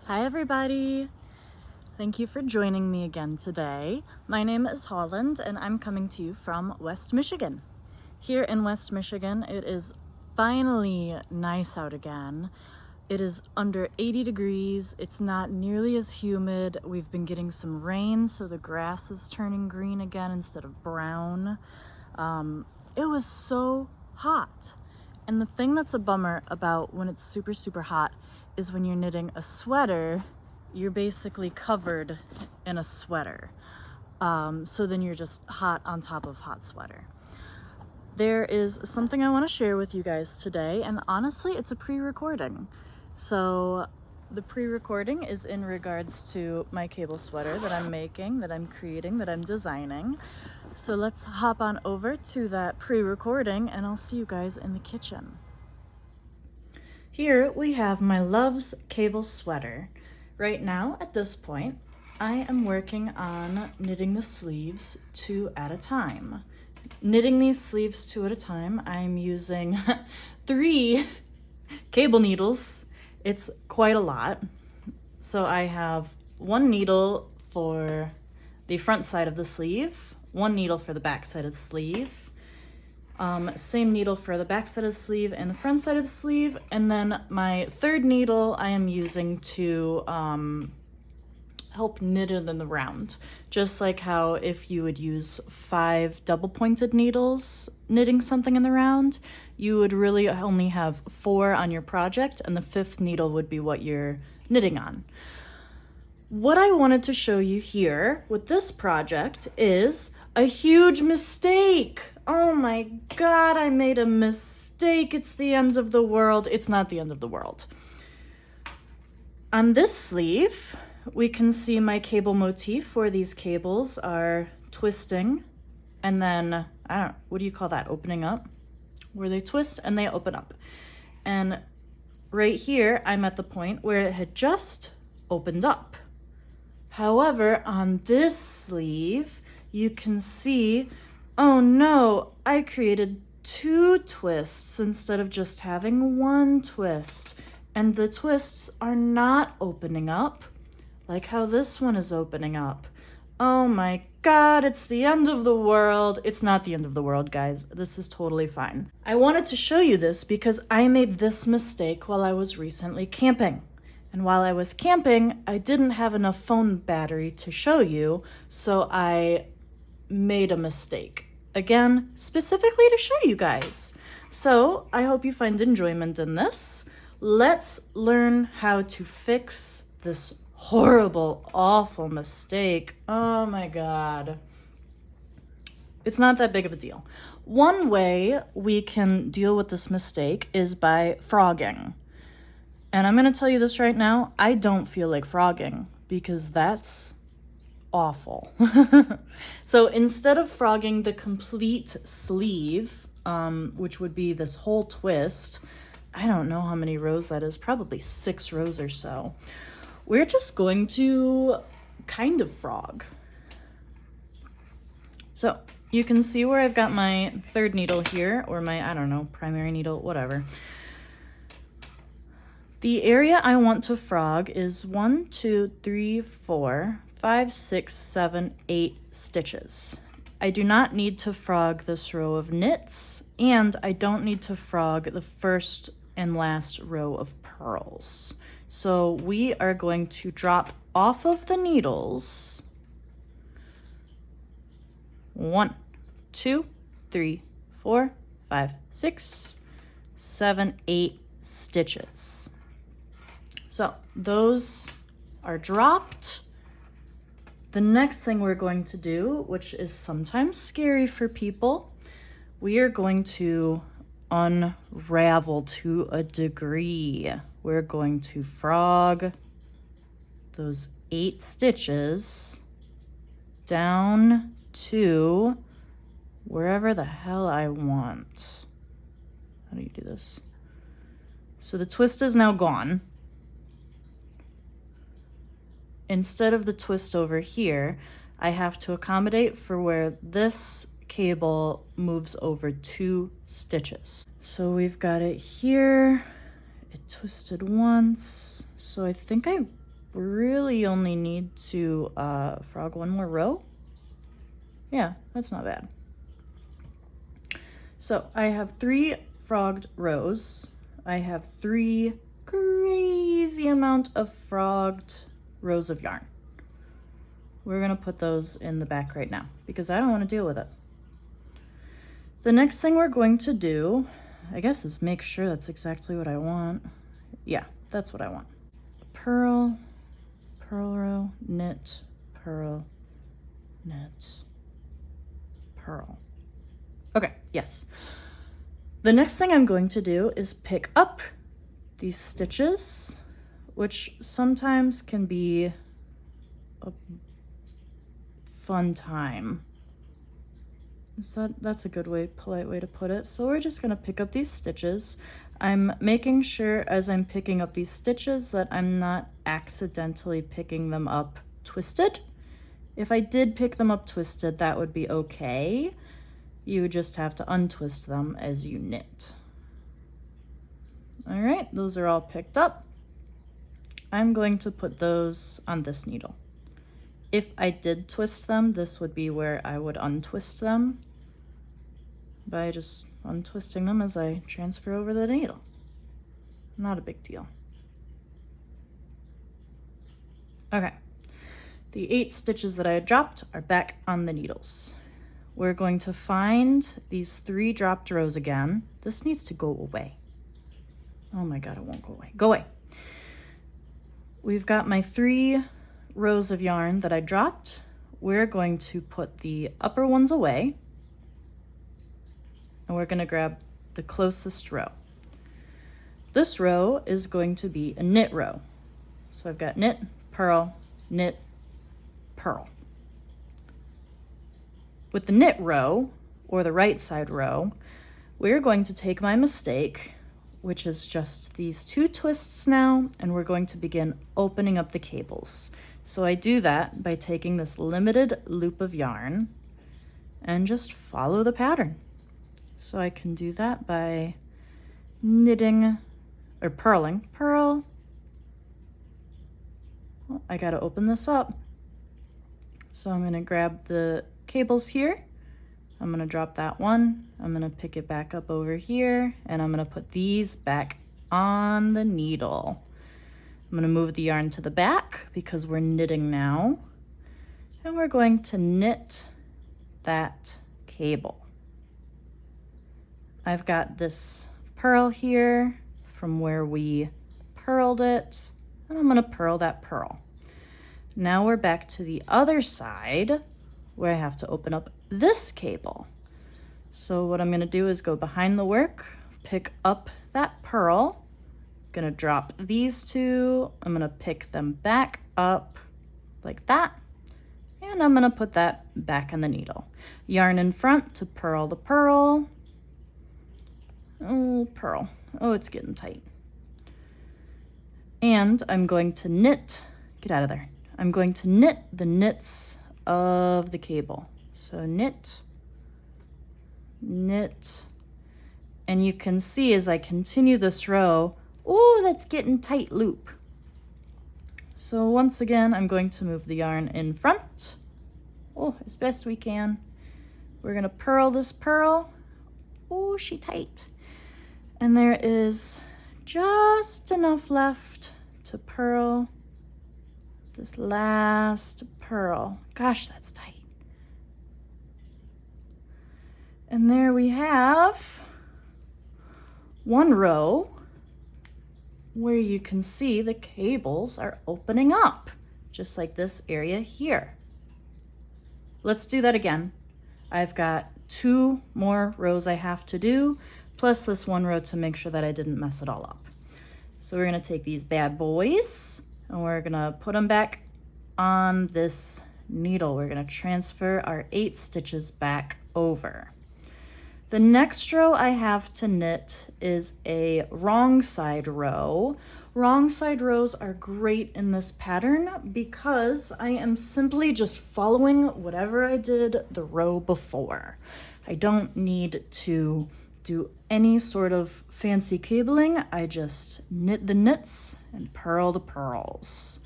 Hi everybody! Thank you for joining me again today. My name is Holland and I'm coming to you from West Michigan. Here in West Michigan, it is finally nice out again. It is under 80 degrees. It's not nearly as humid. We've been getting some rain, so the grass is turning green again instead of brown. It was so hot. And the thing that's a bummer about when it's super, super hot is when you're knitting a sweater, you're basically covered in a sweater. So then you're just hot on top of hot sweater. There is something I want to share with you guys today, and honestly, it's a pre-recording. So the pre-recording is in regards to my cable sweater that I'm making, that I'm creating, that I'm designing. So let's hop on over to that pre-recording and I'll see you guys in the kitchen. Here we have my Love's cable sweater. Right now, at this point, I am working on knitting the sleeves 2 at a time. Knitting these sleeves 2 at a time, I'm using 3 cable needles. It's quite a lot. So I have 1 needle for the front side of the sleeve, 1 needle for the back side of the sleeve, same needle for the back side of the sleeve and the front side of the sleeve, and then my 3rd needle I am using to help knit it in the round. Just like how if you would use 5 double-pointed needles knitting something in the round, you would really only have 4 on your project, and the 5th needle would be what you're knitting on. What I wanted to show you here with this project is a huge mistake. Oh my God, I made a mistake. It's the end of the world. It's not the end of the world. On this sleeve, we can see my cable motif where these cables are twisting and then, what do you call that? Opening up? Where they twist and they open up. And right here, I'm at the point where it had just opened up. However, on this sleeve, you can see, oh no, I created 2 twists instead of just having 1 twist. And the twists are not opening up like how this one is opening up. Oh my God, it's the end of the world. It's not the end of the world, guys. This is totally fine. I wanted to show you this because I made this mistake while I was recently camping. And while I was camping, I didn't have enough phone battery to show you, so I made a mistake. Again, specifically to show you guys. So I hope you find enjoyment in this. Let's learn how to fix this horrible, awful mistake. Oh my God. It's not that big of a deal. One way we can deal with this mistake is by frogging. And I'm going to tell you this right now, I don't feel like frogging because that's awful. So instead of frogging the complete sleeve, which would be this whole twist, I don't know how many rows that is, probably 6 rows or so. We're just going to kind of frog. So you can see where I've got my 3rd needle here, or my, I don't know, primary needle, whatever. The area I want to frog is 1, 2, 3, 4, 5, 6, 7, 8 stitches. I do not need to frog this row of knits, and I don't need to frog the first and last row of purls. So we are going to drop off of the needles 1, 2, 3, 4, 5, 6, 7, 8 stitches. So those are dropped. The next thing we're going to do, which is sometimes scary for people, we are going to unravel to a degree. We're going to frog those 8 stitches down to wherever the hell I want. How do you do this? So the twist is now gone. Instead of the twist over here, I have to accommodate for where this cable moves over 2 stitches. So we've got it here. It twisted once. So I think I really only need to frog one more row. Yeah, that's not bad. So I have 3 frogged rows. I have 3 crazy amount of frogged rows of yarn. We're gonna put those in the back right now because I don't want to deal with it. The next thing we're going to do, I guess, is make sure that's exactly what I want. Yeah, that's what I want. Purl, purl row, knit, purl, knit, purl. Okay, yes. The next thing I'm going to do is pick up these stitches, which sometimes can be a fun time. That's a good way, polite way to put it. So we're just gonna pick up these stitches. I'm making sure as I'm picking up these stitches that I'm not accidentally picking them up twisted. If I did pick them up twisted, that would be okay. You would just have to untwist them as you knit. All right, those are all picked up. I'm going to put those on this needle. If I did twist them, this would be where I would untwist them by just untwisting them as I transfer over the needle. Not a big deal. Okay, the 8 stitches that I had dropped are back on the needles. We're going to find these 3 dropped rows again. This needs to go away. Oh my God, it won't go away. Go away. We've got my 3 rows of yarn that I dropped. We're going to put the upper ones away, and we're going to grab the closest row. This row is going to be a knit row. So I've got knit, purl, knit, purl. With the knit row, or the right side row, we're going to take my mistake, which is just these 2 twists now, and we're going to begin opening up the cables. So I do that by taking this limited loop of yarn and just follow the pattern. So I can do that by knitting or purling. Purl. Well, I gotta open this up. So I'm gonna grab the cables here. I'm gonna drop that one. I'm gonna pick it back up over here, and I'm gonna put these back on the needle. I'm gonna move the yarn to the back because we're knitting now. And we're going to knit that cable. I've got this purl here from where we purled it, and I'm gonna purl that purl. Now we're back to the other side where I have to open up this cable. So what I'm gonna do is go behind the work, pick up that purl, gonna drop these 2, I'm gonna pick them back up like that, and I'm gonna put that back on the needle. Yarn in front to purl the purl. Oh, purl. Oh, it's getting tight. And I'm going to knit, get out of there. I'm going to knit the knits of the cable. So knit, knit, and you can see as I continue this row, oh, that's getting tight loop. So once again, I'm going to move the yarn in front, oh, as best we can. We're gonna purl this purl. Oh, she tight. And there is just enough left to purl this last purl. Gosh, that's tight. And there we have one row where you can see the cables are opening up, just like this area here. Let's do that again. I've got 2 more rows I have to do, plus this 1 row to make sure that I didn't mess it all up. So we're gonna take these bad boys and we're gonna put them back on this needle. We're gonna transfer our 8 stitches back over. The next row I have to knit is a wrong side row. Wrong side rows are great in this pattern because I am simply just following whatever I did the row before. I don't need to do any sort of fancy cabling. I just knit the knits and purl the purls.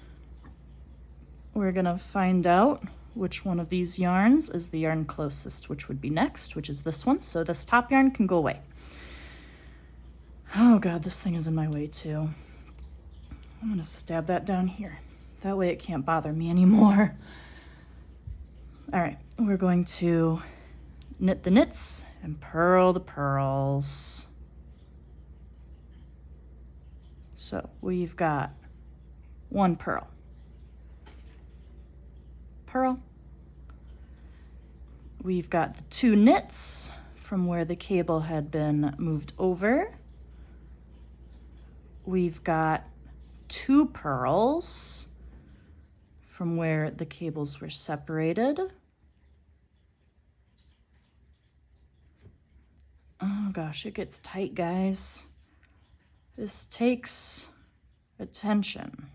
we're gonna find out which one of these yarns is the yarn closest, which would be next, which is this one. So this top yarn can go away. Oh God, this thing is in my way too. I'm gonna stab that down here. That way it can't bother me anymore. All right, we're going to knit the knits and purl the purls. So we've got one purl, purl. We've got the two knits from where the cable had been moved over. We've got two purls from where the cables were separated. Oh gosh, it gets tight, guys. This takes attention.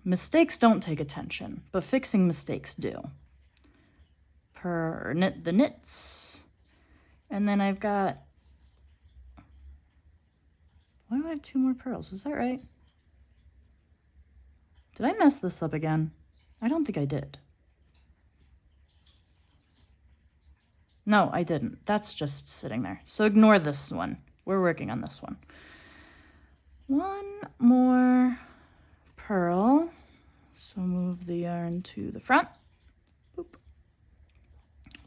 Mistakes don't take attention, but fixing mistakes do. Knit the knits. And then I've got, why do I have two more purls? Is that right? Did I mess this up again? I don't think I did. No, I didn't. That's just sitting there. So ignore this one. We're working on this one. One more purl. So move the yarn to the front. Boop.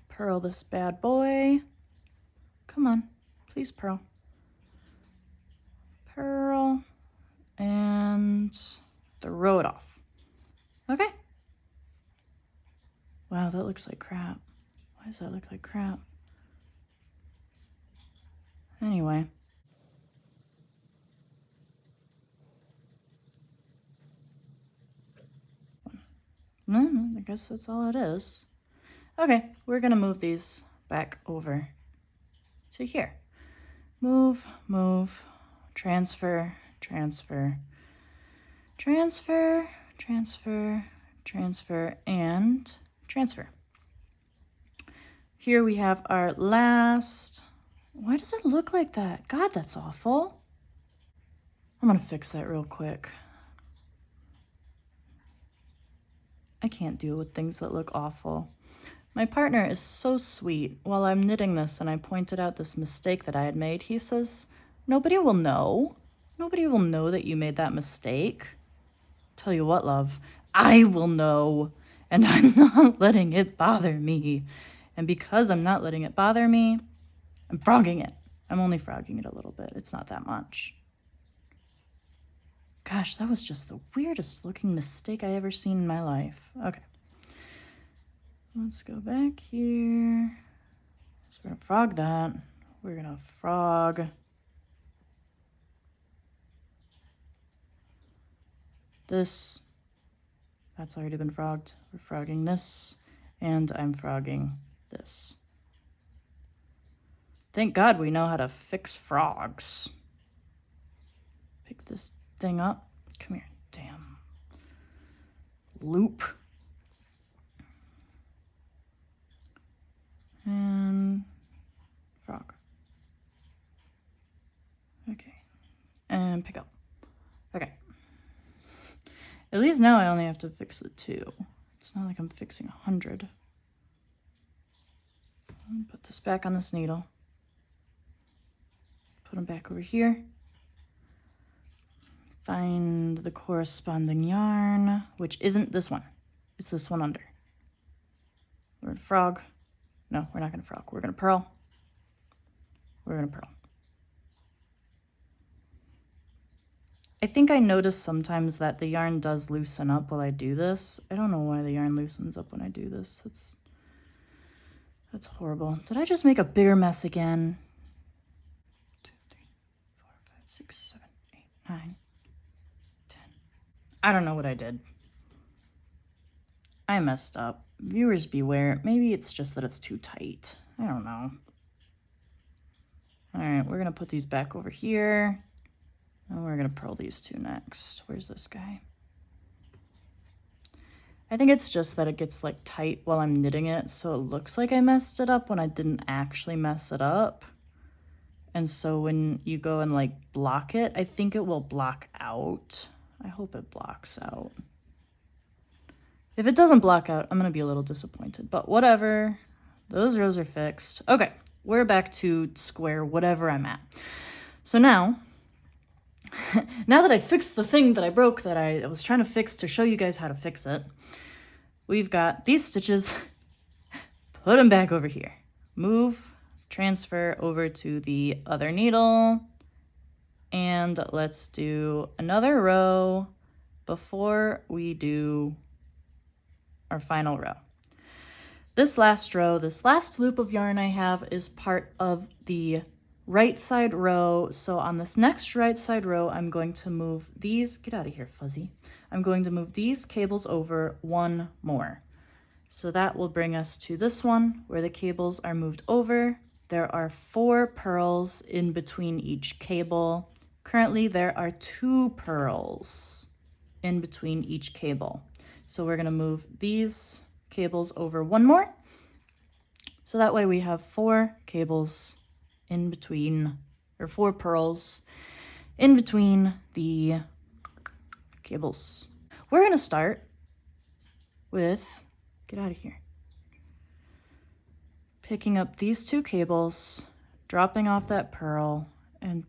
Purl this bad boy. Come on, please purl. Purl and throw it off. Okay. Wow, that looks like crap. Why does that look like crap? Anyway. No, I guess that's all it is. Okay, we're gonna move these back over to here. Move, move, transfer, transfer, transfer, transfer, transfer, and transfer. Here we have our last. Why does it look like that? God, that's awful. I'm gonna fix that real quick. I can't deal with things that look awful. My partner is so sweet. While I'm knitting this and I pointed out this mistake that I had made, he says, nobody will know. Nobody will know that you made that mistake. Tell you what, love, I will know, and I'm not letting it bother me. And because I'm not letting it bother me, I'm frogging it. I'm only frogging it a little bit. It's not that much. Gosh, that was just the weirdest looking mistake I ever seen in my life. Okay. Let's go back here. So we're gonna frog that. We're gonna frog this. That's already been frogged. We're frogging this, and I'm frogging this. Thank God we know how to fix frogs. Pick this thing up. Come here, damn loop. And frog. Okay. And pick up. Okay. At least now I only have to fix the two. It's not like I'm fixing 100. Put this back on this needle. Put them back over here. Find the corresponding yarn, which isn't this one. It's this one under. We're gonna frog. No, we're not gonna frog. We're gonna purl. We're gonna purl. I think I notice sometimes that the yarn does loosen up while I do this. I don't know why the yarn loosens up when I do this. That's horrible. Did I just make a bigger mess again? 2, 3, 4, 5, 6, 7, 8, 9, 10. I don't know what I did. I messed up. Viewers beware. Maybe it's just that it's too tight. I don't know. All right, we're gonna put these back over here. And we're gonna purl these two next. Where's this guy? I think it's just that it gets like tight while I'm knitting it, so it looks like I messed it up when I didn't actually mess it up. And so when you go and like block it, I think it will block out. I hope it blocks out. If it doesn't block out, I'm gonna be a little disappointed, but whatever. Those rows are fixed. Okay, we're back to square whatever I'm at. So now, now that I fixed the thing that I broke that I was trying to fix to show you guys how to fix it, we've got these stitches, put them back over here. Move, transfer over to the other needle, and let's do another row before we do our final row. This last row, this last loop of yarn I have is part of the right side row. So on this next right side row, I'm going to move these, get out of here, Fuzzy. I'm going to move these cables over one more. So that will bring us to this one where the cables are moved over. There are 4 purls in between each cable. Currently there are 2 purls in between each cable. So we're gonna move these cables over one more. So that way we have 4 cables in between, or 4 purls in between the cables. We're gonna start with, get out of here, picking up these 2 cables, dropping off that purl, and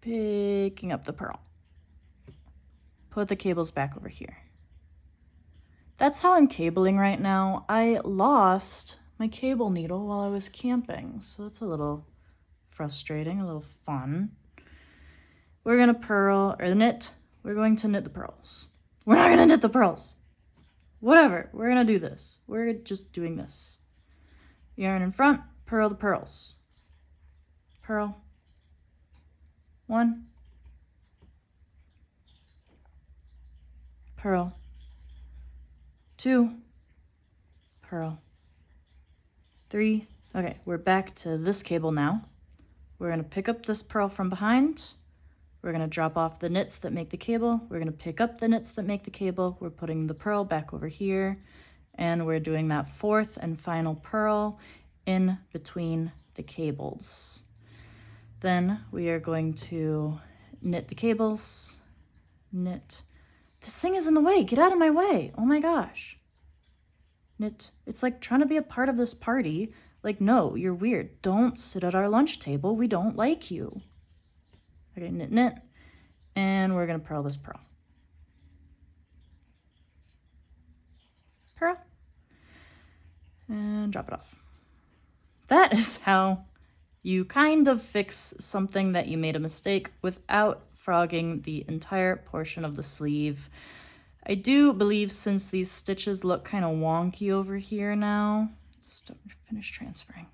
picking up the purl. Put the cables back over here. That's how I'm cabling right now. I lost my cable needle while I was camping, so that's a little frustrating, a little fun. We're gonna purl, or knit. We're going to knit the purls. We're not gonna knit the purls. Whatever, we're gonna do this. We're just doing this. Yarn in front, purl the purls. Purl. 1. Purl. 2. Purl. 3. Okay, we're back to this cable now. We're gonna pick up this purl from behind. We're gonna drop off the knits that make the cable. We're gonna pick up the knits that make the cable. We're putting the purl back over here. And we're doing that 4th and final purl in between the cables. Then we are going to knit the cables, knit. This thing is in the way, get out of my way. Oh my gosh. Knit, it's like trying to be a part of this party. Like, no, you're weird. Don't sit at our lunch table, we don't like you. Okay, knit, knit, and we're gonna purl this purl. Purl, and drop it off. That is how you kind of fix something that you made a mistake without frogging the entire portion of the sleeve. I do believe since these stitches look kind of wonky over here now, finish transferring.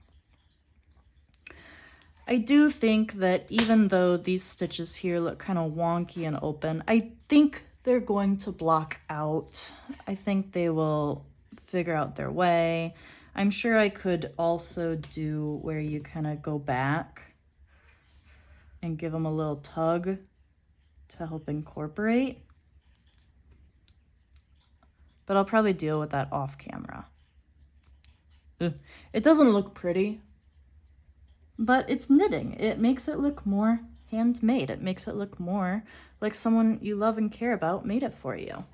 I do think that even though these stitches here look kind of wonky and open, I think they're going to block out. I think they will figure out their way. I'm sure I could also do where you kind of go back and give them a little tug to help incorporate. But I'll probably deal with that off camera. Ugh. It doesn't look pretty, but it's knitting. It makes it look more handmade. It makes it look more like someone you love and care about made it for you.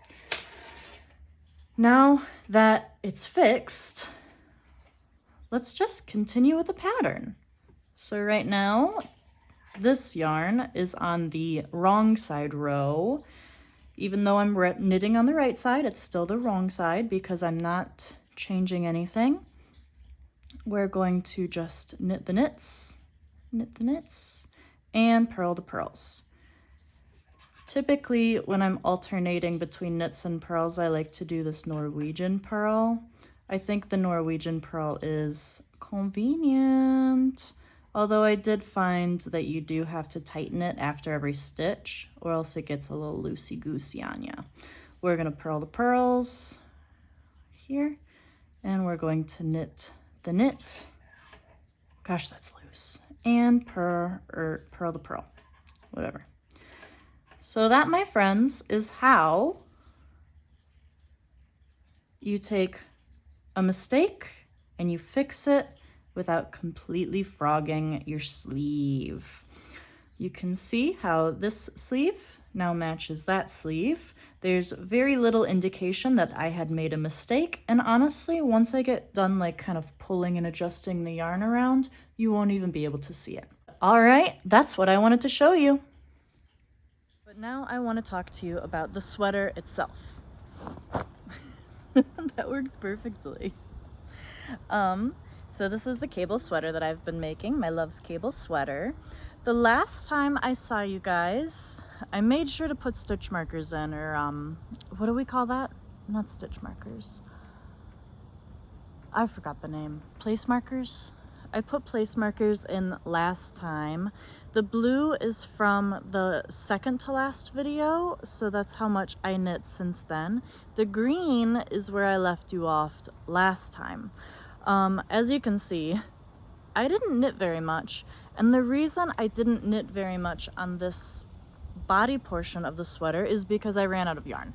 Now that it's fixed, let's just continue with the pattern. So right now, this yarn is on the wrong side row. Even though I'm knitting on the right side, it's still the wrong side because I'm not changing anything. We're going to just knit the knits, and purl the purls. Typically, when I'm alternating between knits and purls, I like to do this Norwegian purl. I think the Norwegian purl is convenient, although I did find that you do have to tighten it after every stitch, or else it gets a little loosey-goosey on you. We're gonna purl the purls here, and we're going to knit the knit. Gosh, that's loose. And purl the purl, whatever. So that, my friends, is how you take a mistake and you fix it without completely frogging your sleeve. You can see how this sleeve now matches that sleeve. There's very little indication that I had made a mistake, and honestly, once I get done like kind of pulling and adjusting the yarn around, you won't even be able to see it. All right, that's what I wanted to show you. But now I want to talk to you about the sweater itself. That worked perfectly. So this is the cable sweater that I've been making, my Love's Cable sweater. The last time I saw you guys, I made sure to put stitch markers in, or what do we call that? Not stitch markers. I forgot the name. Place markers? I put place markers in last time. The blue is from the second to last video, so that's how much I knit since then. The green is where I left you off last time. As you can see, I didn't knit very much, and the reason I didn't knit very much on this body portion of the sweater is because I ran out of yarn.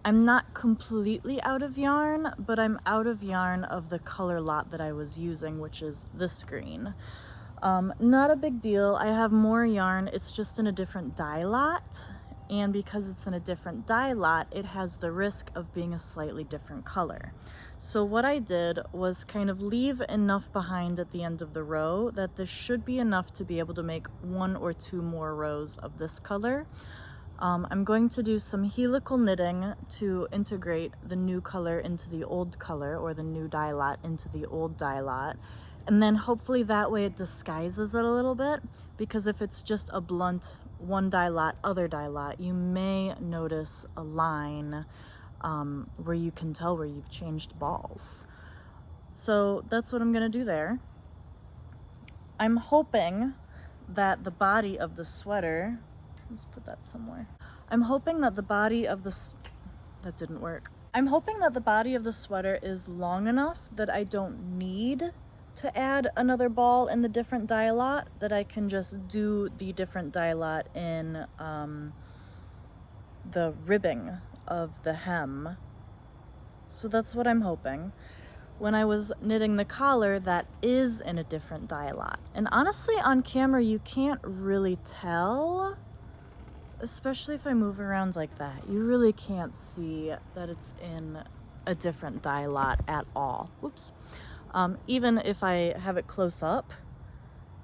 I'm not completely out of yarn, but I'm out of yarn of the color lot that I was using, which is this green. Not a big deal. I have more yarn. It's just in a different dye lot, and because it's in a different dye lot, it has the risk of being a slightly different color. So what I did was kind of leave enough behind at the end of the row that this should be enough to be able to make 1 or 2 more rows of this color. I'm going to do some helical knitting to integrate the new color into the old color, or the new dye lot into the old dye lot. And then hopefully that way it disguises it a little bit, because if it's just a blunt one dye lot, other dye lot, you may notice a line where you can tell where you've changed balls. So that's what I'm gonna do there. I'm hoping that the body of the sweater, let's put that somewhere. I'm hoping that the body of that didn't work. I'm hoping that the body of the sweater is long enough that I don't need to add another ball in the different dye lot, that I can just do the different dye lot in the ribbing of the hem. So that's what I'm hoping. When I was knitting the collar, that is in a different dye lot. And honestly, on camera, you can't really tell, especially if I move around like that. You really can't see that it's in a different dye lot at all. Whoops. Even if I have it close up,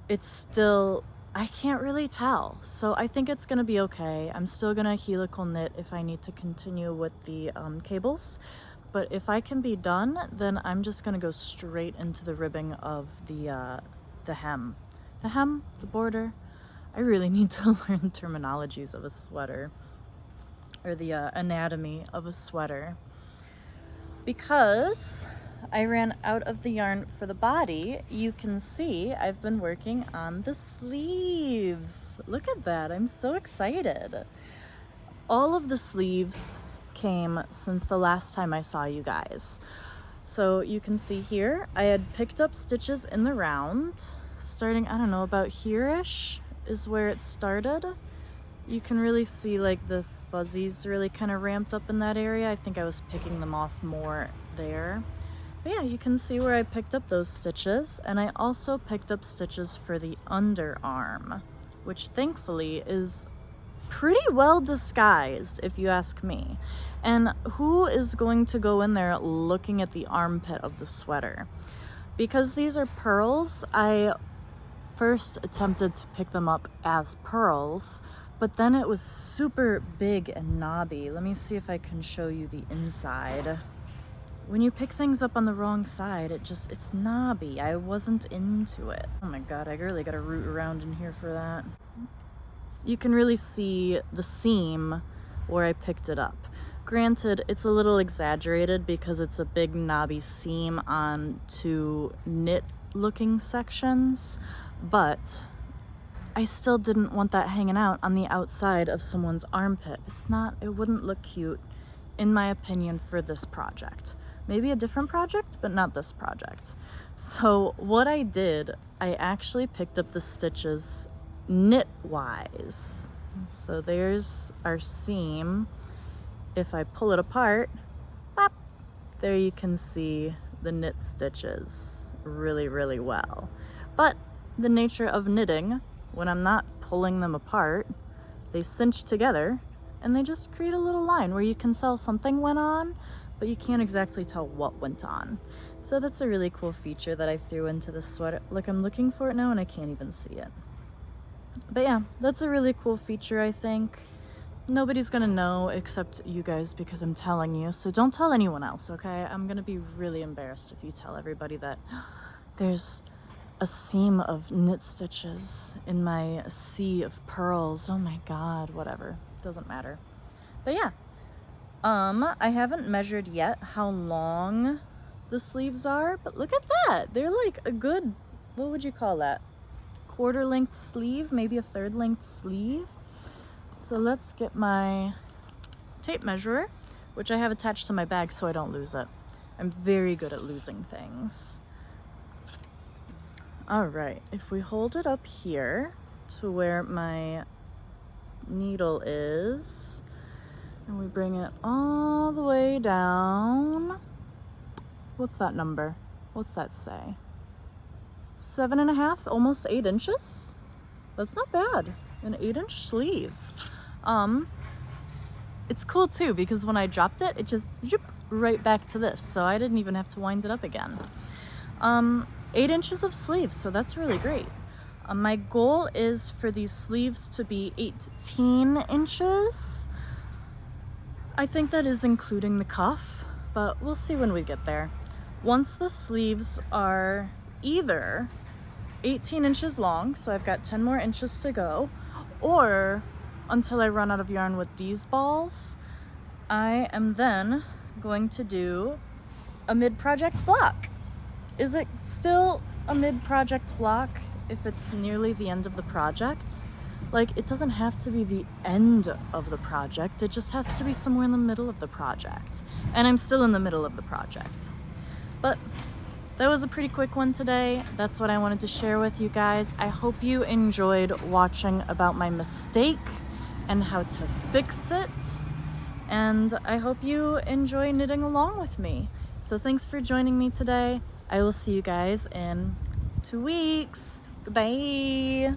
it's still, I can't really tell. So I think it's gonna be okay. I'm still gonna helical knit if I need to continue with the cables. But if I can be done, then I'm just gonna go straight into the ribbing of the hem. The hem, the border. I really need to learn terminologies of a sweater, or the anatomy of a sweater, because I ran out of the yarn for the body. You can see I've been working on the sleeves. Look at that, I'm so excited. All of the sleeves came since the last time I saw you guys. So you can see here, I had picked up stitches in the round, starting, I don't know, about here-ish is where it started. You can really see like the fuzzies really kind of ramped up in that area. I think I was picking them off more there. But yeah, you can see where I picked up those stitches, and I also picked up stitches for the underarm, which thankfully is pretty well disguised if you ask me. And who is going to go in there looking at the armpit of the sweater? Because these are pearls, I first attempted to pick them up as pearls, but then it was super big and knobby. Let me see if I can show you the inside. When you pick things up on the wrong side, it's knobby. I wasn't into it. Oh my god, I really gotta root around in here for that. You can really see the seam where I picked it up. Granted, it's a little exaggerated because it's a big knobby seam on 2 knit looking sections, but I still didn't want that hanging out on the outside of someone's armpit. It wouldn't look cute, in my opinion, for this project. Maybe a different project, but not this project. So what I did, I actually picked up the stitches knit-wise. So there's our seam. If I pull it apart, pop, there you can see the knit stitches really, really well. But the nature of knitting, when I'm not pulling them apart, they cinch together and they just create a little line where you can tell something went on, but you can't exactly tell what went on. So that's a really cool feature that I threw into the sweater. Look, I'm looking for it now and I can't even see it. But yeah, that's a really cool feature, I think. Nobody's gonna know except you guys because I'm telling you. So don't tell anyone else, okay? I'm gonna be really embarrassed if you tell everybody that there's a seam of knit stitches in my sea of pearls. Oh my god, whatever. Doesn't matter. But yeah. I haven't measured yet how long the sleeves are, but look at that. They're like a good, what would you call that? Quarter length sleeve, maybe a third length sleeve. So let's get my tape measurer, which I have attached to my bag so I don't lose it. I'm very good at losing things. All right, if we hold it up here to where my needle is, and we bring it all the way down. What's that number? What's that say? 7.5, almost 8 inches? That's not bad. An 8-inch sleeve. It's cool too because when I dropped it, it just zoop, right back to this. So I didn't even have to wind it up again. 8 inches of sleeves, so that's really great. My goal is for these sleeves to be 18 inches. I think that is including the cuff, but we'll see when we get there. Once the sleeves are either 18 inches long, so I've got 10 more inches to go, or until I run out of yarn with these balls, I am then going to do a mid-project block. Is it still a mid-project block if it's nearly the end of the project? Like, it doesn't have to be the end of the project, it just has to be somewhere in the middle of the project. And I'm still in the middle of the project. But that was a pretty quick one today. That's what I wanted to share with you guys. I hope you enjoyed watching about my mistake and how to fix it. And I hope you enjoy knitting along with me. So thanks for joining me today. I will see you guys in 2 weeks. Goodbye.